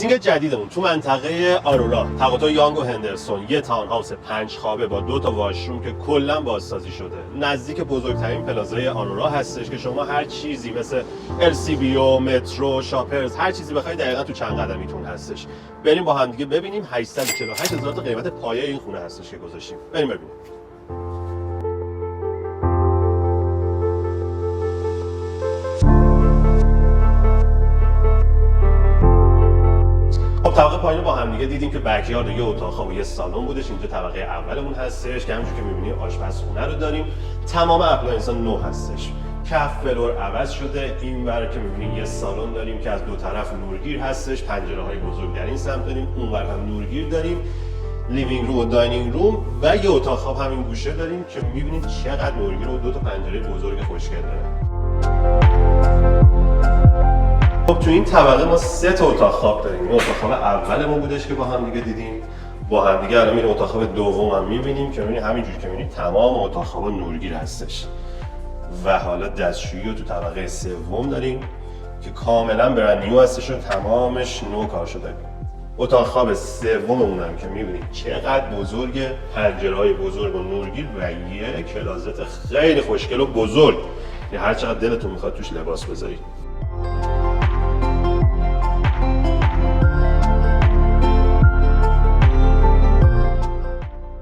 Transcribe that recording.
لیستینگ جدیدمون تو منطقه آرورا، تقاطع یانگ و هندرسون، یه تاون هاوس 5 خوابه با 2 تا واشروم که کلا بازسازی شده. نزدیک بزرگترین پلازای آرورا هستش که شما هر چیزی مثل LCBO، مترو، شاپرز، هر چیزی بخواید دقیقاً تو چند قدمیتون هستش. بریم با هم دیگه ببینیم. 848,000 تا قیمت پایه این خونه هستش که گذاشتیم. بریم ببینیم. طبقه پایین با هم دیگه دیدیم که بکیارد یه اتاق خواب و یه سالن بودش. اینجا طبقه اولمون هستش که همونجوری که می‌بینید آشپزخونه رو داریم. تمام اپلاینس‌ها نو هستش. کف فلور عوض شده. اینور که می‌بینید یه سالن داریم که از دو طرف نورگیر هستش. پنجره‌های بزرگ در این سمت داریم. اونور هم نورگیر داریم. لیوینگ روم و داینینگ روم و یه اتاق خواب همین گوشه داریم که می‌بینید چقدر نورگیر و دو تا پنجره بزرگ خوشگل داره. خب تو این طبقه ما 3 تا اتاق خواب داریم. این اتاق خواب اولمون بودش که با هم دیگه دیدیم. با هم دیگه الان میریم اتاق خواب دوم هم می‌بینیم که می‌بینید همینجوری که می‌بینید تمام اتاق خواب نورگیر هستش. و حالا دستشویی رو تو طبقه سوم داریم که کاملا برند نیو هستش و تمامش نو کار شده. اتاق خواب سوممون هم که می‌بینید چقدر بزرگه، پنجره‌های بزرگ و نورگیر و یه کلازت خیلی خوشگل و بزرگ. هر چقدر دلتون می‌خواد توش لباس بذارید.